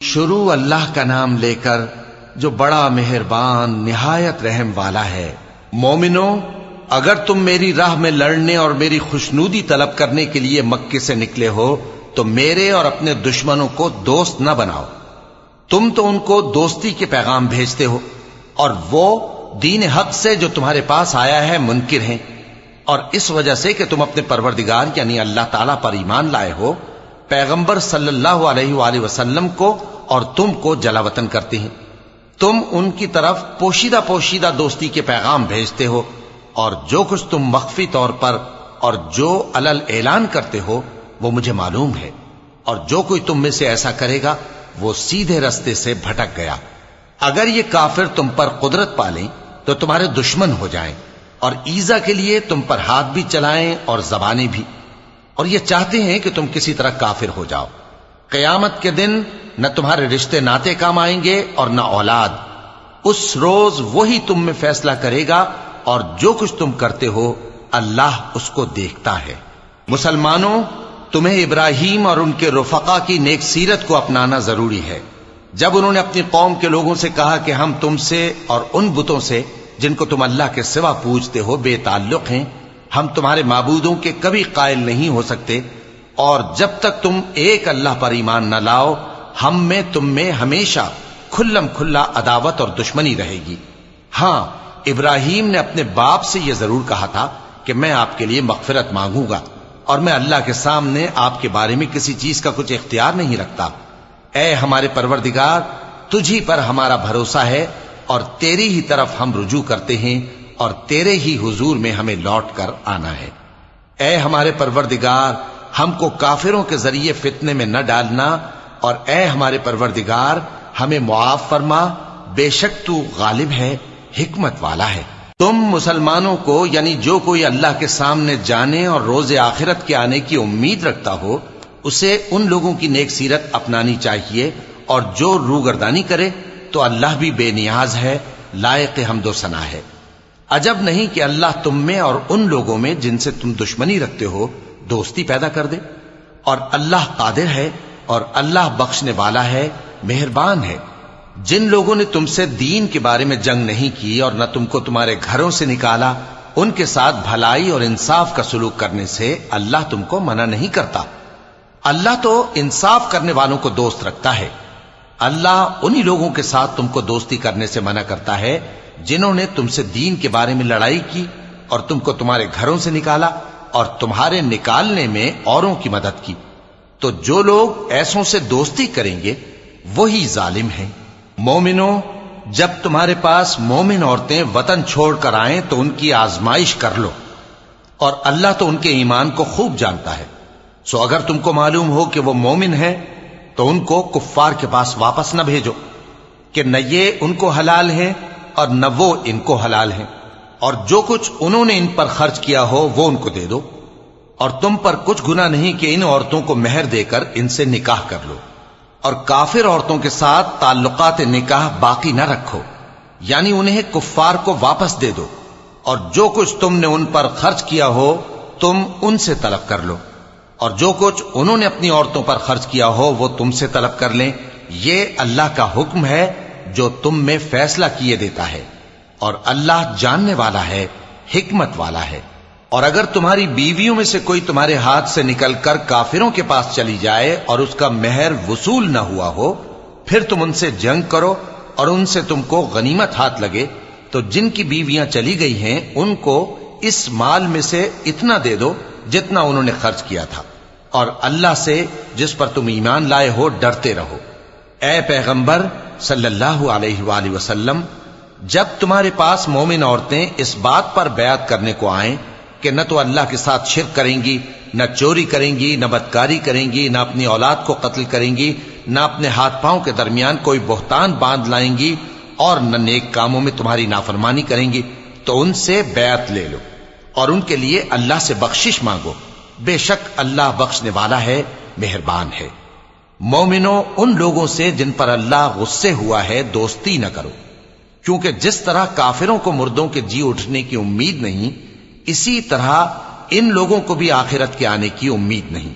شروع اللہ کا نام لے کر جو بڑا مہربان نہایت رحم والا ہے۔ مومنو، اگر تم میری راہ میں لڑنے اور میری خوشنودی طلب کرنے کے لیے مکے سے نکلے ہو تو میرے اور اپنے دشمنوں کو دوست نہ بناؤ۔ تم تو ان کو دوستی کے پیغام بھیجتے ہو اور وہ دین حق سے جو تمہارے پاس آیا ہے منکر ہیں، اور اس وجہ سے کہ تم اپنے پروردگار یعنی اللہ تعالیٰ پر ایمان لائے ہو، پیغمبر صلی اللہ علیہ وآلہ وسلم کو اور تم کو جلا وطن کرتے ہیں۔ تم ان کی طرف پوشیدہ پوشیدہ دوستی کے پیغام بھیجتے ہو، اور جو کچھ تم مخفی طور پر اور جو علل اعلان کرتے ہو وہ مجھے معلوم ہے، اور جو کوئی تم میں سے ایسا کرے گا وہ سیدھے رستے سے بھٹک گیا۔ اگر یہ کافر تم پر قدرت پالیں تو تمہارے دشمن ہو جائیں، اور ایذا کے لیے تم پر ہاتھ بھی چلائیں اور زبانیں بھی، اور یہ چاہتے ہیں کہ تم کسی طرح کافر ہو جاؤ۔ قیامت کے دن نہ تمہارے رشتے ناتے کام آئیں گے اور نہ اولاد۔ اس روز وہی تم میں فیصلہ کرے گا، اور جو کچھ تم کرتے ہو اللہ اس کو دیکھتا ہے۔ مسلمانوں، تمہیں ابراہیم اور ان کے رفقا کی نیک سیرت کو اپنانا ضروری ہے۔ جب انہوں نے اپنی قوم کے لوگوں سے کہا کہ ہم تم سے اور ان بتوں سے جن کو تم اللہ کے سوا پوجتے ہو بے تعلق ہیں، ہم تمہارے معبودوں کے کبھی قائل نہیں ہو سکتے، اور جب تک تم ایک اللہ پر ایمان نہ لاؤ ہم میں تم میں ہمیشہ کھلم کھلا عداوت اور دشمنی رہے گی۔ ہاں، ابراہیم نے اپنے باپ سے یہ ضرور کہا تھا کہ میں آپ کے لیے مغفرت مانگوں گا، اور میں اللہ کے سامنے آپ کے بارے میں کسی چیز کا کچھ اختیار نہیں رکھتا۔ اے ہمارے پروردگار، تجھی پر ہمارا بھروسہ ہے، اور تیری ہی طرف ہم رجوع کرتے ہیں، اور تیرے ہی حضور میں ہمیں لوٹ کر آنا ہے۔ اے ہمارے پروردگار، ہم کو کافروں کے ذریعے فتنے میں نہ ڈالنا، اور اے ہمارے پروردگار ہمیں معاف فرما، بے شک تو غالب ہے، حکمت والا ہے۔ تم مسلمانوں کو یعنی جو کوئی اللہ کے سامنے جانے اور روز آخرت کے آنے کی امید رکھتا ہو اسے ان لوگوں کی نیک سیرت اپنانی چاہیے، اور جو روگردانی کرے تو اللہ بھی بے نیاز ہے، لائق حمد و ثنا ہے۔ عجب نہیں کہ اللہ تم میں اور ان لوگوں میں جن سے تم دشمنی رکھتے ہو دوستی پیدا کر دے، اور اللہ قادر ہے، اور اللہ بخشنے والا ہے، مہربان ہے۔ جن لوگوں نے تم سے دین کے بارے میں جنگ نہیں کی اور نہ تم کو تمہارے گھروں سے نکالا، ان کے ساتھ بھلائی اور انصاف کا سلوک کرنے سے اللہ تم کو منع نہیں کرتا۔ اللہ تو انصاف کرنے والوں کو دوست رکھتا ہے۔ اللہ انہی لوگوں کے ساتھ تم کو دوستی کرنے سے منع کرتا ہے جنہوں نے تم سے دین کے بارے میں لڑائی کی اور تم کو تمہارے گھروں سے نکالا اور تمہارے نکالنے میں اوروں کی مدد کی۔ تو جو لوگ ایسوں سے دوستی کریں گے وہی ظالم ہیں۔ مومنو، جب تمہارے پاس مومن عورتیں وطن چھوڑ کر آئیں تو ان کی آزمائش کر لو، اور اللہ تو ان کے ایمان کو خوب جانتا ہے۔ سو اگر تم کو معلوم ہو کہ وہ مومن ہیں تو ان کو کفار کے پاس واپس نہ بھیجو کہ نہ یہ ان کو حلال ہیں اور نہ وہ ان کو حلال ہیں، اور جو کچھ انہوں نے ان پر خرچ کیا ہو وہ ان کو دے دو، اور تم پر کچھ گناہ نہیں کہ ان عورتوں کو مہر دے کر ان سے نکاح کر لو، اور کافر عورتوں کے ساتھ تعلقات نکاح باقی نہ رکھو، یعنی انہیں کفار کو واپس دے دو، اور جو کچھ تم نے ان پر خرچ کیا ہو تم ان سے طلب کر لو، اور جو کچھ انہوں نے اپنی عورتوں پر خرچ کیا ہو وہ تم سے طلب کر لیں۔ یہ اللہ کا حکم ہے جو تم میں فیصلہ کیے دیتا ہے، اور اللہ جاننے والا ہے، حکمت والا ہے۔ اور اگر تمہاری بیویوں میں سے کوئی تمہارے ہاتھ سے نکل کر کافروں کے پاس چلی جائے اور اس کا مہر وصول نہ ہوا ہو، پھر تم ان سے جنگ کرو اور ان سے تم کو غنیمت ہاتھ لگے، تو جن کی بیویاں چلی گئی ہیں ان کو اس مال میں سے اتنا دے دو جتنا انہوں نے خرچ کیا تھا، اور اللہ سے جس پر تم ایمان لائے ہو ڈرتے رہو۔ اے پیغمبر صلی اللہ علیہ وآلہ وسلم، جب تمہارے پاس مومن عورتیں اس بات پر بیعت کرنے کو آئیں کہ نہ تو اللہ کے ساتھ شرک کریں گی، نہ چوری کریں گی، نہ بدکاری کریں گی، نہ اپنی اولاد کو قتل کریں گی، نہ اپنے ہاتھ پاؤں کے درمیان کوئی بہتان باندھ لائیں گی، اور نہ نیک کاموں میں تمہاری نافرمانی کریں گی، تو ان سے بیعت لے لو اور ان کے لیے اللہ سے بخشش مانگو، بے شک اللہ بخشنے والا ہے، مہربان ہے۔ مومنو، ان لوگوں سے جن پر اللہ غصے ہوا ہے دوستی نہ کرو، کیونکہ جس طرح کافروں کو مردوں کے جی اٹھنے کی امید نہیں، اسی طرح ان لوگوں کو بھی آخرت کے آنے کی امید نہیں۔